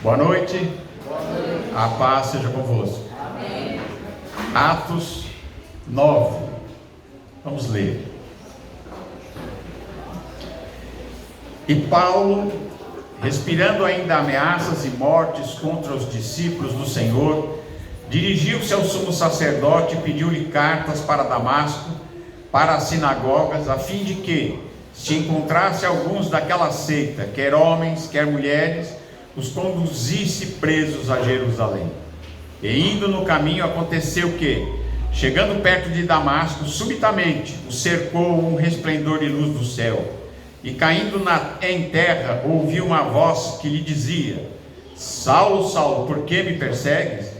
Boa noite. Boa noite. A paz seja convosco. Amém. Atos 9. Vamos ler. E Paulo, respirando ainda ameaças e mortes contra os discípulos do Senhor, dirigiu-se ao sumo sacerdote e pediu-lhe cartas para Damasco, para as sinagogas, a fim de que, se encontrasse alguns daquela seita, quer homens, quer mulheres, os conduzisse presos a Jerusalém. E indo no caminho, aconteceu que, chegando perto de Damasco, subitamente o cercou um resplendor de luz do céu, e caindo em terra, ouviu uma voz que lhe dizia: Saulo, Saulo, por que me persegues?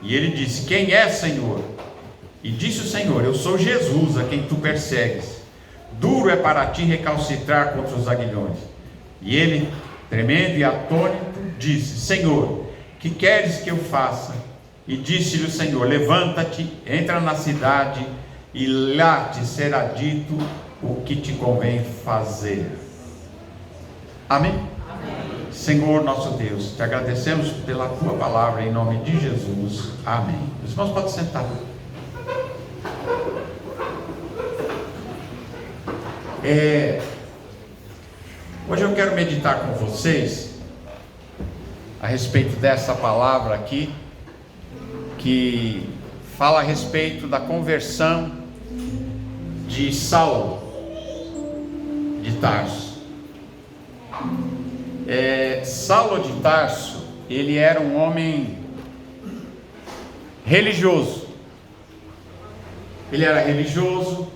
E ele disse: Quem é, Senhor? E disse o Senhor: Eu sou Jesus, a quem tu persegues. Duro é para ti recalcitrar contra os aguilhões. E ele, tremendo e atônito, disse: Senhor, que queres que eu faça? E disse-lhe o Senhor: Levanta-te, entra na cidade, e lá te será dito o que te convém fazer. Amém? Amém. Senhor nosso Deus, te agradecemos pela tua palavra, em nome de Jesus. Amém. Os irmãos podem sentar. Hoje eu quero meditar com vocês a respeito dessa palavra aqui, que fala a respeito da conversão de Saulo de Tarso. Saulo de Tarso, ele era um homem religioso. Ele era religioso,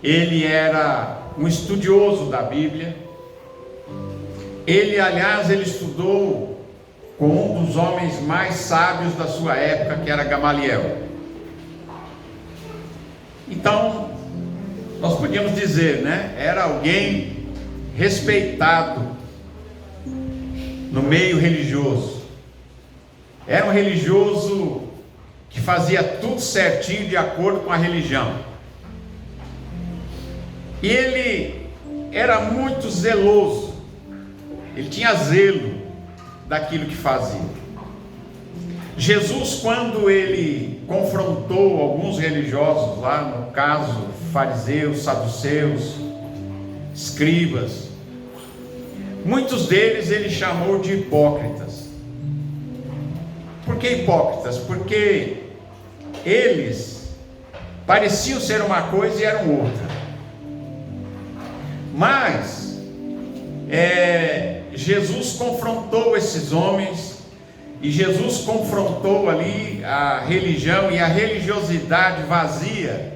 ele era um estudioso da Bíblia. Ele, aliás, ele estudou com um dos homens mais sábios da sua época, que era Gamaliel. Então, nós podíamos dizer, era alguém respeitado no meio religioso. Era um religioso que fazia tudo certinho de acordo com a religião. E ele era muito zeloso. Ele tinha zelo daquilo que fazia. Jesus, quando ele confrontou alguns religiosos lá, no caso, fariseus, saduceus, escribas, muitos deles ele chamou de hipócritas. Por que hipócritas? Porque eles pareciam ser uma coisa e eram outra. Mas Jesus confrontou esses homens, e Jesus confrontou ali a religião e a religiosidade vazia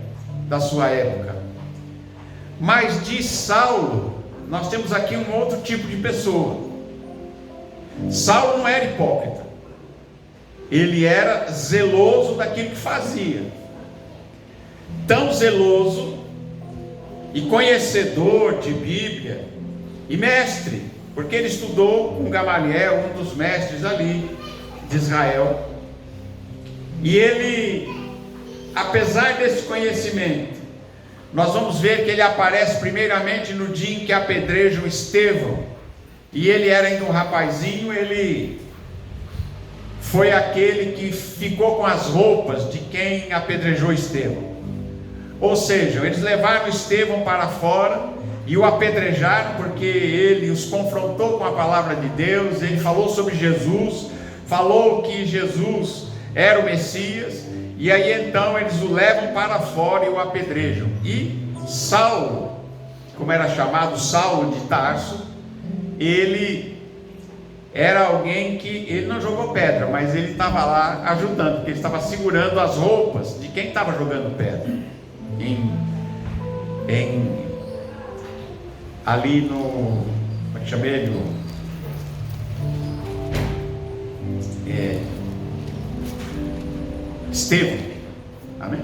da sua época. Mas de Saulo, nós temos aqui um outro tipo de pessoa. Saulo não era hipócrita, ele era zeloso daquilo que fazia. Tão zeloso e conhecedor de Bíblia e mestre, porque ele estudou com Gamaliel, um dos mestres ali de Israel. E ele, apesar desse conhecimento, nós vamos ver que ele aparece primeiramente no dia em que apedrejam Estevão. E ele era ainda um rapazinho, ele foi aquele que ficou com as roupas de quem apedrejou Estevão. Ou seja, eles levaram Estevão para fora e o apedrejaram, porque ele os confrontou com a palavra de Deus. Ele falou sobre Jesus, falou que Jesus era o Messias, e aí então eles o levam para fora e o apedrejam. E Saulo, como era chamado, Saulo de Tarso, ele era alguém que, ele não jogou pedra, mas ele estava lá ajudando, porque ele estava segurando as roupas de quem estava jogando pedra. Ali no, como é que chama ele? Estevão. Amém?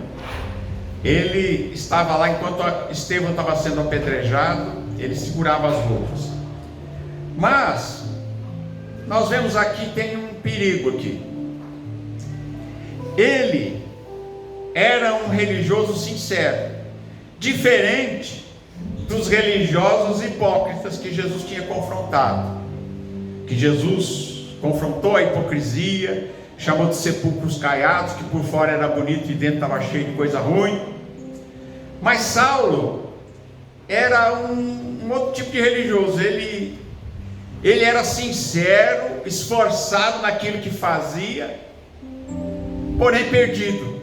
Ele estava lá enquanto Estevão estava sendo apedrejado, ele segurava as roupas. Mas nós vemos aqui, tem um perigo aqui. Ele era um religioso sincero, diferente dos religiosos hipócritas que Jesus tinha confrontado, que Jesus confrontou a hipocrisia, chamou de sepulcros caiados, que por fora era bonito e dentro estava cheio de coisa ruim. Mas Saulo era um outro tipo de religioso. Ele era sincero, esforçado naquilo que fazia, porém perdido.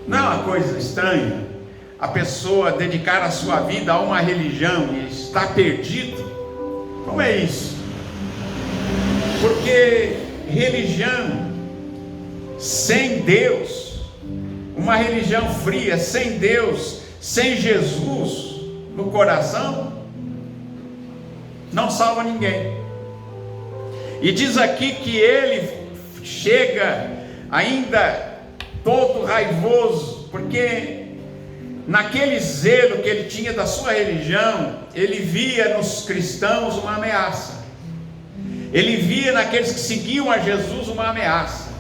Não é uma coisa estranha a pessoa dedicar a sua vida a uma religião e estar perdido? Como é isso? Porque religião sem Deus, uma religião fria, sem Deus, sem Jesus no coração, não salva ninguém. E diz aqui que ele chega ainda todo raivoso, porque naquele zelo que ele tinha da sua religião, ele via nos cristãos uma ameaça. Ele via naqueles que seguiam a Jesus uma ameaça.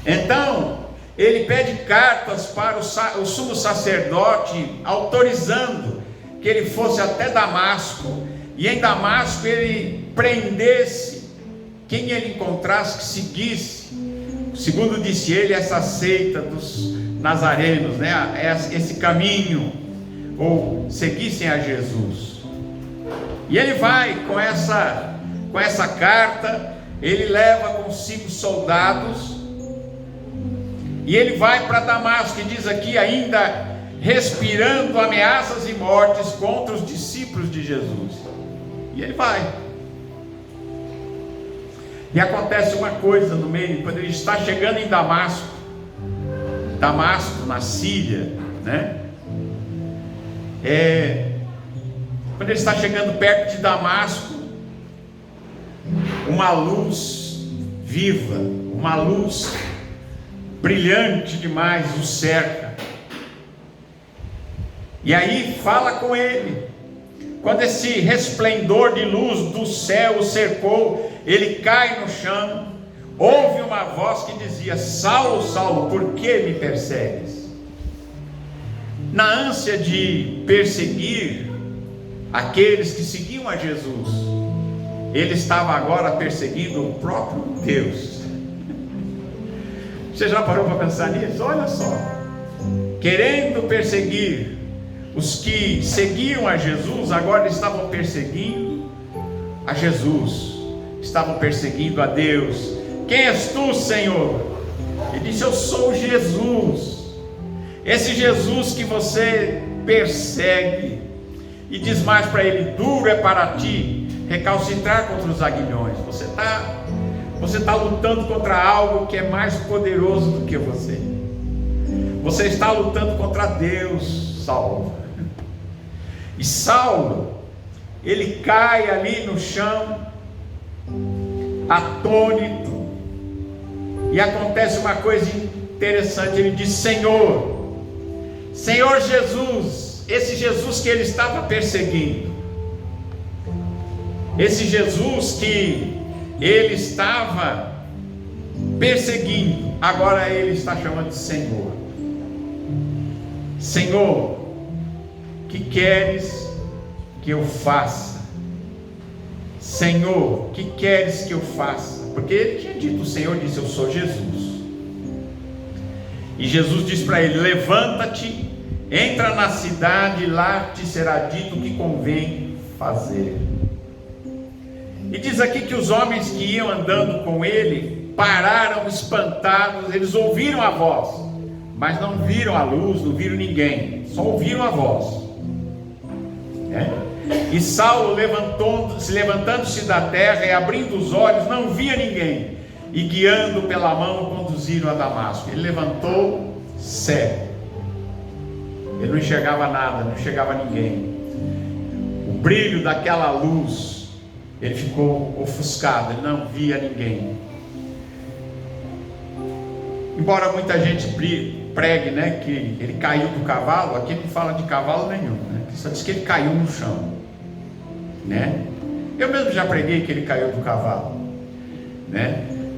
Então ele pede cartas para o sumo sacerdote, autorizando que ele fosse até Damasco, e em Damasco ele prendesse quem ele encontrasse, que seguisse, segundo disse ele, essa seita dos nazarenos, esse caminho, ou seguissem a Jesus. E ele vai com essa carta, ele leva consigo soldados, e ele vai para Damasco, e diz aqui ainda, respirando ameaças e mortes contra os discípulos de Jesus. E ele vai. E acontece uma coisa no meio, quando ele está chegando em Damasco, na Síria, quando ele está chegando perto de Damasco, uma luz viva, uma luz brilhante demais o cerca. E aí fala com ele. Quando esse resplendor de luz do céu o cercou, ele cai no chão. Ouve uma voz que dizia: Saulo, Saulo, por que me persegues? Na ânsia de perseguir aqueles que seguiam a Jesus, ele estava agora perseguindo o próprio Deus. Você já parou para pensar nisso? Olha só, querendo perseguir os que seguiam a Jesus, agora estavam perseguindo a Jesus, estavam perseguindo a Deus. Quem és tu, Senhor? Ele disse: eu sou Jesus, esse Jesus que você persegue. E diz mais para ele: duro é para ti recalcitrar contra os aguilhões. Você está lutando contra algo que é mais poderoso do que você. Você está lutando contra Deus, Saulo. E Saulo, ele cai ali no chão, atônito. E acontece uma coisa interessante. Ele diz: Senhor, Senhor Jesus, esse Jesus que ele estava perseguindo, esse Jesus que ele estava perseguindo, agora ele está chamando de Senhor. Senhor, que queres que eu faça? Senhor, que queres que eu faça? Porque ele tinha dito, o Senhor disse: eu sou Jesus. E Jesus disse para ele: levanta-te, entra na cidade, lá te será dito o que convém fazer. E diz aqui que os homens que iam andando com ele pararam espantados. Eles ouviram a voz, mas não viram a luz, não viram ninguém, só ouviram a voz. E Saulo levantando-se da terra e abrindo os olhos, não via ninguém, e guiando pela mão conduziram a Damasco. Ele levantou cego, ele não enxergava nada, não enxergava ninguém. O brilho daquela luz, ele ficou ofuscado, ele não via ninguém. Embora muita gente pregue, que ele caiu do cavalo, aqui não fala de cavalo nenhum, só diz que ele caiu no chão, Eu mesmo já preguei que ele caiu do cavalo,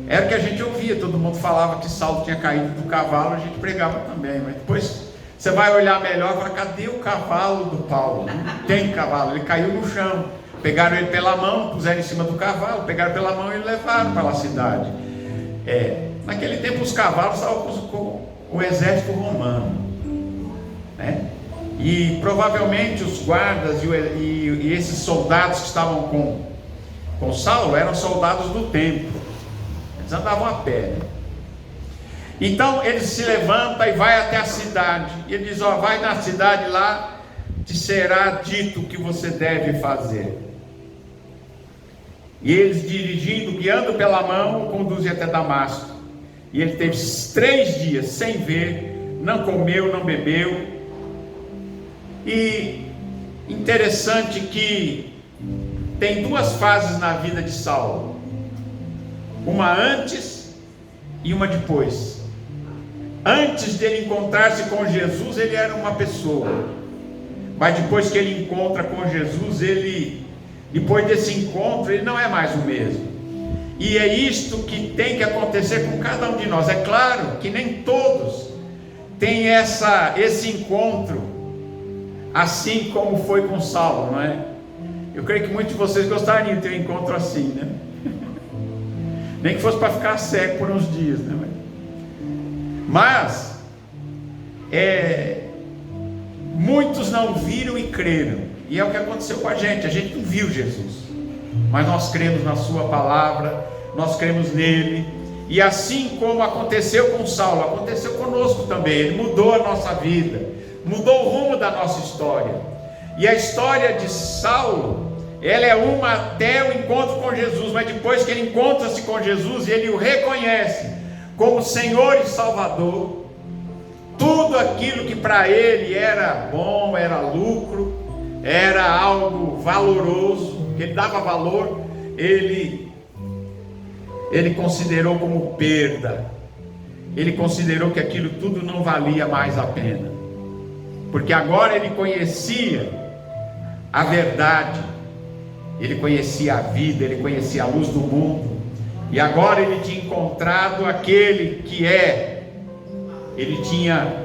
Era o que a gente ouvia, todo mundo falava que Saulo tinha caído do cavalo, a gente pregava também, mas depois você vai olhar melhor e fala: cadê o cavalo do Paulo? Não tem cavalo, ele caiu no chão. pegaram ele pela mão, puseram em cima do cavalo, pegaram pela mão e levaram para a cidade. Naquele tempo os cavalos estavam com o exército romano, né? E provavelmente os guardas e esses soldados que estavam com Saulo eram soldados do templo. Eles andavam a pé, né? Então ele se levanta e vai até a cidade. E ele diz: vai na cidade lá, te será dito o que você deve fazer. E eles, dirigindo, guiando pela mão, o conduzem até Damasco. E ele teve 3 dias sem ver, não comeu, não bebeu. E interessante que tem 2 fases na vida de Saulo: uma antes e uma depois. Antes dele encontrar-se com Jesus, ele era uma pessoa, mas depois que ele encontra com Jesus, depois desse encontro, ele não é mais o mesmo. E é isto que tem que acontecer com cada um de nós. É claro que nem todos têm esse encontro assim como foi com Saulo, não é? Eu creio que muitos de vocês gostariam de ter um encontro assim, né? Nem que fosse para ficar cego por uns dias, né? Mas muitos não viram e creram, e é o que aconteceu com a gente não viu Jesus, mas nós cremos na sua palavra, nós cremos nele, e assim como aconteceu com Saulo, aconteceu conosco também. Ele mudou a nossa vida, mudou o rumo da nossa história. E a história de Saulo, ela é uma até o encontro com Jesus, mas depois que ele encontra-se com Jesus e ele o reconhece como Senhor e Salvador, tudo aquilo que para ele era bom, era lucro, era algo valoroso, que ele dava valor, ele considerou como perda. Ele considerou que aquilo tudo não valia mais a pena, porque agora ele conhecia a verdade, ele conhecia a vida, ele conhecia a luz do mundo, e agora ele tinha encontrado aquele que ele tinha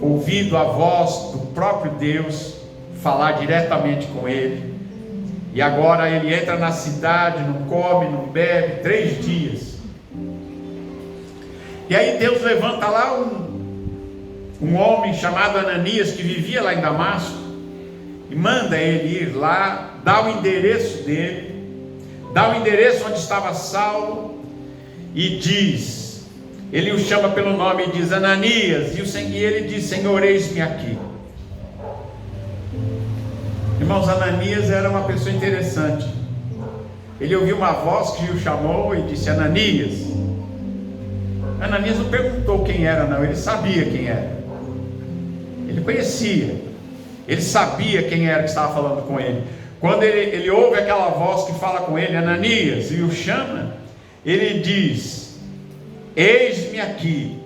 ouvido a voz do próprio Deus falar diretamente com ele. E agora ele entra na cidade, não come, não bebe, 3 dias. E aí Deus levanta lá um homem chamado Ananias, que vivia lá em Damasco, e manda ele ir lá, dá o endereço dele, dá o endereço onde estava Saulo, e diz, ele o chama pelo nome e diz: Ananias, e ele diz: Senhor, eis-me aqui. Irmãos, Ananias era uma pessoa interessante. Ele ouviu uma voz que o chamou e disse: Ananias. Ananias não perguntou quem era, não, ele sabia quem era, ele conhecia, ele sabia quem era que estava falando com ele. Quando ele ouve aquela voz que fala com ele, Ananias, e o chama, ele diz: eis-me aqui.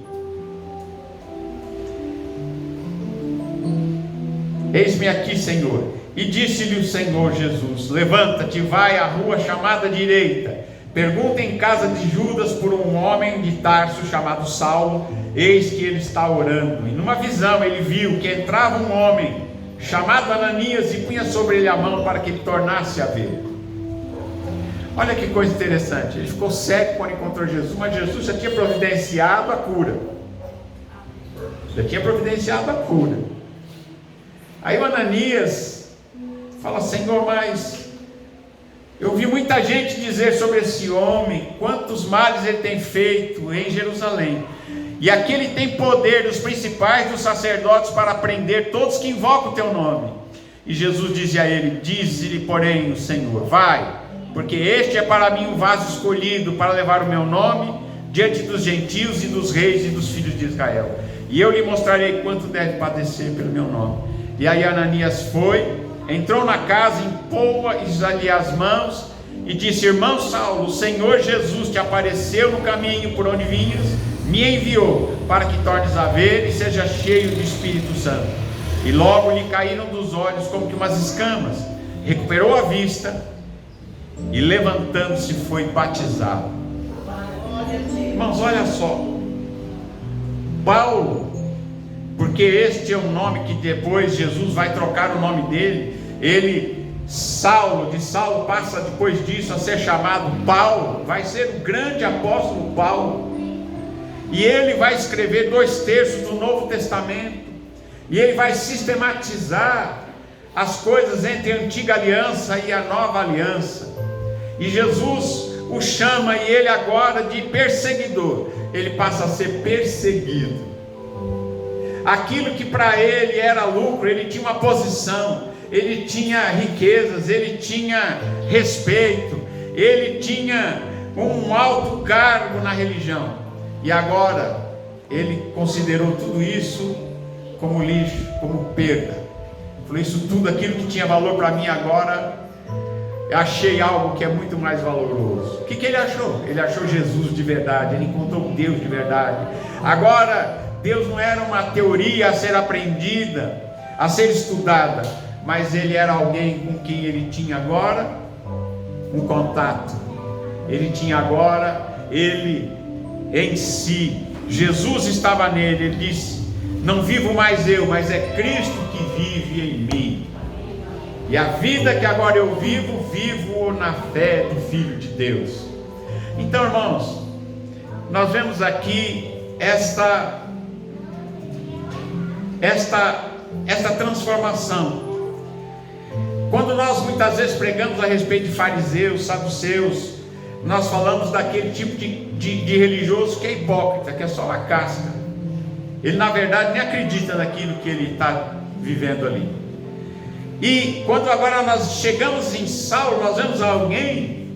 Eis-me aqui, Senhor. E disse-lhe o Senhor Jesus: levanta-te, vai à rua chamada direita, pergunta em casa de Judas por um homem de Tarso chamado Saulo, eis que ele está orando. E numa visão ele viu que entrava um homem chamado Ananias e punha sobre ele a mão para que ele tornasse a ver. Olha que coisa interessante, ele ficou cego quando encontrou Jesus, mas Jesus já tinha providenciado a cura. Aí o Ananias fala: Senhor, mas eu vi muita gente dizer sobre esse homem, quantos males ele tem feito em Jerusalém, e aqui ele tem poder dos principais dos sacerdotes para prender todos que invocam o teu nome. E Jesus dizia a ele: diz-lhe porém o Senhor: vai, porque este é para mim um vaso escolhido para levar o meu nome diante dos gentios e dos reis e dos filhos de Israel, e eu lhe mostrarei quanto deve padecer pelo meu nome. E aí Ananias foi, entrou na casa, impôs-lhe as mãos e disse: irmão Saulo, o Senhor Jesus te apareceu no caminho por onde vinhas, me enviou para que tornes a ver e seja cheio do Espírito Santo. E logo lhe caíram dos olhos como que umas escamas, recuperou a vista e levantando-se foi batizado. Irmãos, olha só, Paulo, porque este é um nome que depois Jesus vai trocar o nome dele, ele Saulo, de Saulo passa depois disso a ser chamado Paulo, vai ser o grande apóstolo Paulo, e ele vai escrever 2/3 do Novo Testamento, e ele vai sistematizar as coisas entre a antiga aliança e a nova aliança, e Jesus o chama, e ele agora de perseguidor, ele passa a ser perseguido. Aquilo que para ele era lucro, ele tinha uma posição, ele tinha riquezas, ele tinha respeito, ele tinha um alto cargo na religião, e agora ele considerou tudo isso como lixo, como perda. Falou: isso tudo, aquilo que tinha valor para mim, agora eu achei algo que é muito mais valoroso. O que ele achou? Ele achou Jesus de verdade, ele encontrou Deus de verdade. Agora Deus não era uma teoria a ser aprendida, a ser estudada, mas ele era alguém com quem ele tinha agora um contato. Ele tinha agora, ele em si, Jesus estava nele. Ele disse: não vivo mais eu, mas é Cristo que vive em mim, e a vida que agora eu vivo, vivo na fé do Filho de Deus. Então, irmãos, nós vemos aqui esta transformação. Quando nós muitas vezes pregamos a respeito de fariseus, saduceus, nós falamos daquele tipo de religioso que é hipócrita, que é só uma casca. Ele na verdade nem acredita naquilo que ele está vivendo ali. E quando agora nós chegamos em Saulo, nós vemos alguém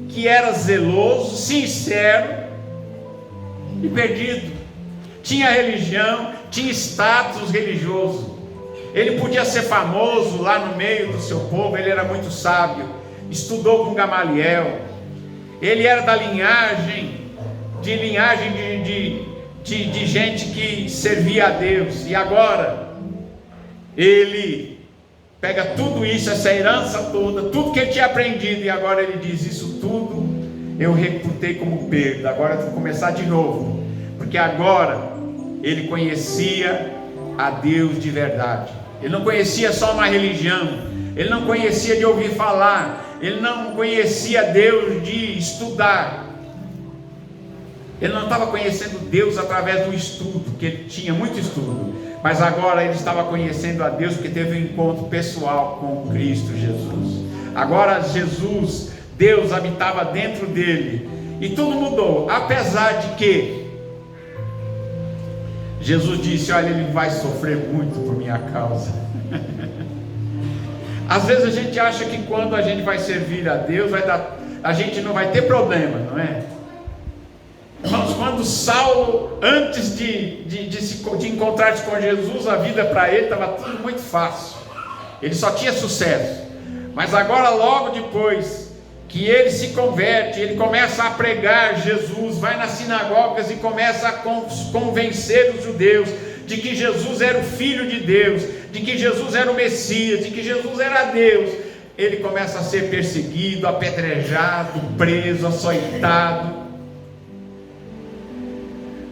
que era zeloso, sincero e perdido. Tinha religião, tinha status religioso. Ele podia ser famoso lá no meio do seu povo, ele era muito sábio, estudou com Gamaliel, ele era da linhagem de gente que servia a Deus. E agora ele pega tudo isso, essa herança toda, tudo que ele tinha aprendido, e agora ele diz: isso tudo eu reputei como perda, agora eu vou começar de novo, porque agora ele conhecia a Deus de verdade. Ele não conhecia só uma religião, ele não conhecia de ouvir falar, ele não conhecia Deus de estudar, ele não estava conhecendo Deus através do estudo, que ele tinha muito estudo, mas agora ele estava conhecendo a Deus porque teve um encontro pessoal com Cristo Jesus. Agora Jesus, Deus habitava dentro dele, e tudo mudou, apesar de que Jesus disse: olha, ele vai sofrer muito por minha causa. Às vezes a gente acha que quando a gente vai servir a Deus, a gente não vai ter problema, não é? Irmãos, quando Saulo, antes de encontrar-se com Jesus, a vida para ele estava tudo muito fácil, ele só tinha sucesso. Mas agora, logo depois que ele se converte, ele começa a pregar Jesus, vai nas sinagogas e começa a convencer os judeus de que Jesus era o Filho de Deus, de que Jesus era o Messias, de que Jesus era Deus. Ele começa a ser perseguido, apedrejado, preso, açoitado,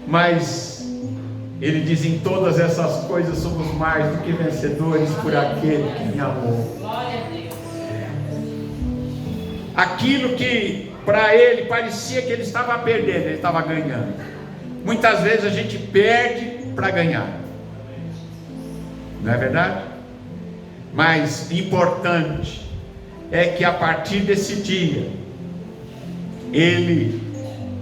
mas ele diz: em todas essas coisas somos mais do que vencedores por aquele que me amou. Aquilo que para ele parecia que ele estava perdendo, ele estava ganhando. Muitas vezes a gente perde para ganhar, não é verdade? Mas importante é que a partir desse dia ele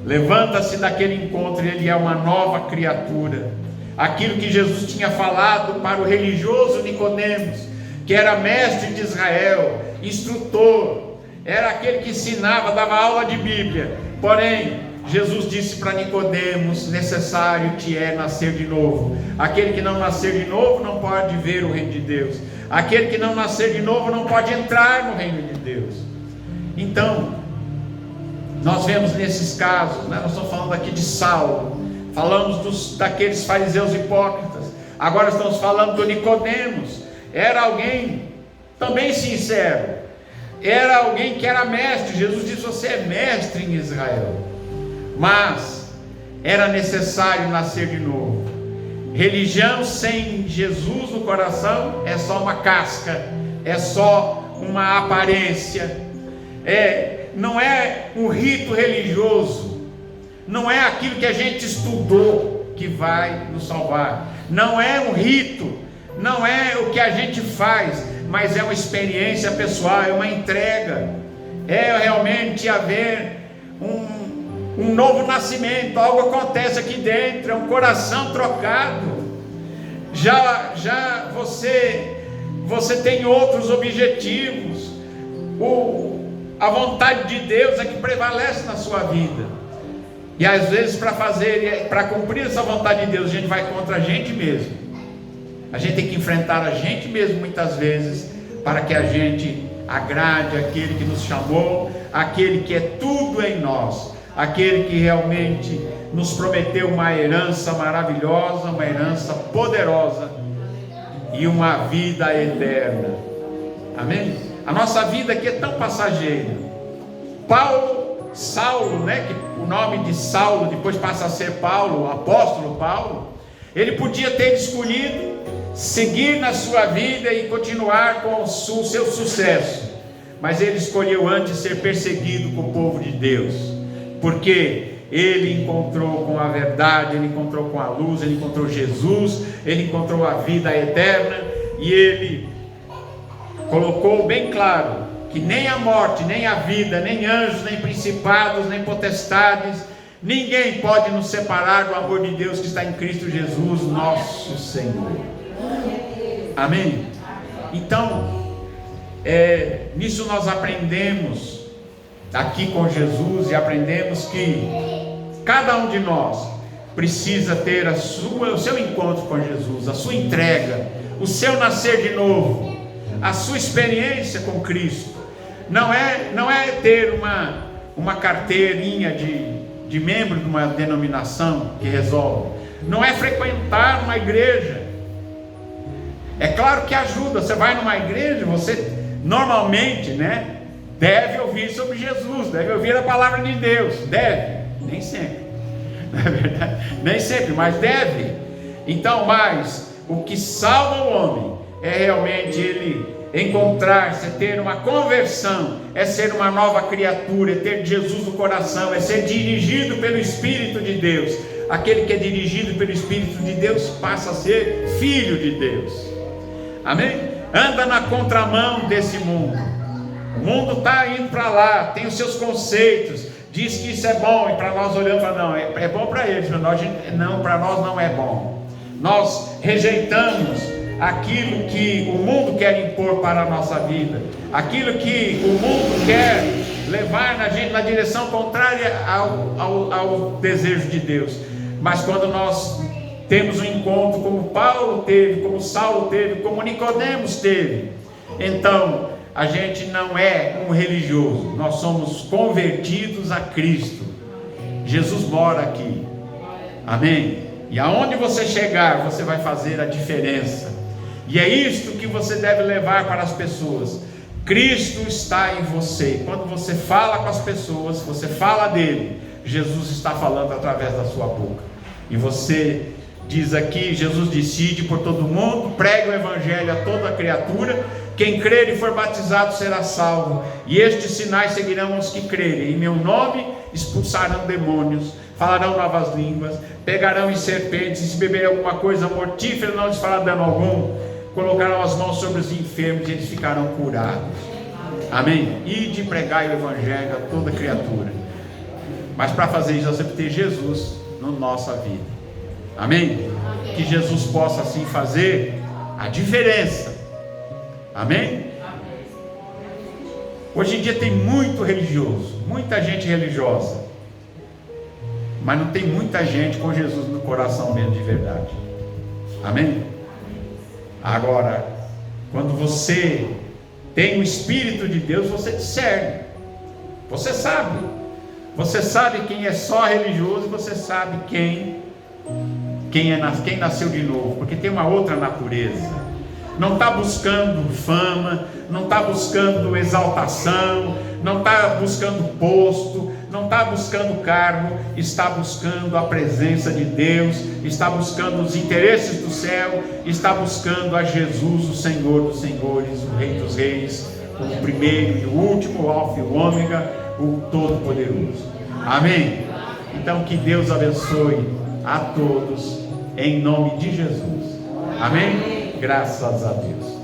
levanta-se daquele encontro e ele é uma nova criatura. Aquilo que Jesus tinha falado para o religioso Nicodemos, que era mestre de Israel, instrutor, era aquele que ensinava, dava aula de Bíblia. Porém, Jesus disse para Nicodemos: necessário te é nascer de novo. Aquele que não nascer de novo não pode ver o reino de Deus. Aquele que não nascer de novo não pode entrar no reino de Deus. Então, nós vemos nesses casos, né? Nós estamos falando aqui de Saulo, falamos daqueles fariseus hipócritas, agora estamos falando do Nicodemos. Era alguém também sincero, era alguém que era mestre. Jesus disse: você é mestre em Israel. Mas era necessário nascer de novo. Religião sem Jesus no coração é só uma casca, é só uma aparência, não é um rito religioso, não é aquilo que a gente estudou que vai nos salvar, não é um rito, não é o que a gente faz, mas é uma experiência pessoal, é uma entrega, é realmente haver um novo nascimento, algo acontece aqui dentro, é um coração trocado. Já você tem outros objetivos, a vontade de Deus é que prevalece na sua vida, e às vezes para cumprir essa vontade de Deus, a gente vai contra a gente mesmo, a gente tem que enfrentar a gente mesmo muitas vezes, para que a gente agrade aquele que nos chamou, aquele que é tudo em nós, aquele que realmente nos prometeu uma herança maravilhosa, uma herança poderosa e uma vida eterna. Amém? A nossa vida aqui é tão passageira. Saulo, né, que o nome de Saulo depois passa a ser Paulo, o apóstolo Paulo, ele podia ter escolhido seguir na sua vida e continuar com o seu sucesso, mas ele escolheu antes ser perseguido com o povo de Deus, porque ele encontrou com a verdade, ele encontrou com a luz, ele encontrou Jesus, ele encontrou a vida eterna, e ele colocou bem claro que nem a morte, nem a vida, nem anjos, nem principados, nem potestades, ninguém pode nos separar do amor de Deus que está em Cristo Jesus, nosso Senhor. Amém? Então, nisso nós aprendemos aqui com Jesus, e aprendemos que cada um de nós precisa ter o seu encontro com Jesus, a sua entrega, o seu nascer de novo, a sua experiência com Cristo. Não é ter uma carteirinha de membro de uma denominação que resolve, não é frequentar uma igreja. É claro que ajuda. Você vai numa igreja, você normalmente, né, deve ouvir sobre Jesus, deve ouvir a palavra de Deus, deve, nem sempre, não é verdade? Nem sempre, mas deve. Então, mas o que salva o homem é realmente ele encontrar-se, ter uma conversão, é ser uma nova criatura, é ter Jesus no coração, é ser dirigido pelo Espírito de Deus. Aquele que é dirigido pelo Espírito de Deus passa a ser filho de Deus. Amém? Anda na contramão desse mundo. O mundo está indo para lá, tem os seus conceitos, diz que isso é bom, e para nós olhamos e falamos, não, é bom para eles, para nós não é bom. Nós rejeitamos aquilo que o mundo quer impor para a nossa vida, aquilo que o mundo quer levar na gente na direção contrária ao desejo de Deus. Mas quando nós temos um encontro como Paulo teve, como Saulo teve, como Nicodemos teve, então a gente não é um religioso, nós somos convertidos a Cristo. Jesus mora aqui, amém? E aonde você chegar, você vai fazer a diferença, e é isto que você deve levar para as pessoas. Cristo está em você. Quando você fala com as pessoas, você fala dele, Jesus está falando através da sua boca. E você diz aqui, Jesus disse: ide por todo mundo, pregue o evangelho a toda criatura, quem crer e for batizado será salvo, e estes sinais seguirão os que crerem. Em meu nome expulsarão demônios, falarão novas línguas, pegarão em serpentes, e se beberem alguma coisa mortífera não lhes fará dano algum, colocarão as mãos sobre os enfermos e eles ficarão curados. Amém? Ide pregai o evangelho a toda criatura. Mas para fazer isso você precisa ter Jesus na nossa vida. Amém? Que Jesus possa assim fazer a diferença. Amém? Hoje em dia tem muito religioso, muita gente religiosa, mas não tem muita gente com Jesus no coração mesmo de verdade. Amém? Agora, quando você tem o Espírito de Deus, você discerne, você sabe quem é só religioso, você sabe quem nasceu de novo, porque tem uma outra natureza. Não está buscando fama, não está buscando exaltação, não está buscando posto, não está buscando cargo, está buscando a presença de Deus, está buscando os interesses do céu, está buscando a Jesus, o Senhor dos senhores, o Rei dos reis, o primeiro e o último, o alfa e o ômega, o todo-poderoso. Amém? Então que Deus abençoe a todos, em nome de Jesus. Amém? Graças a Deus.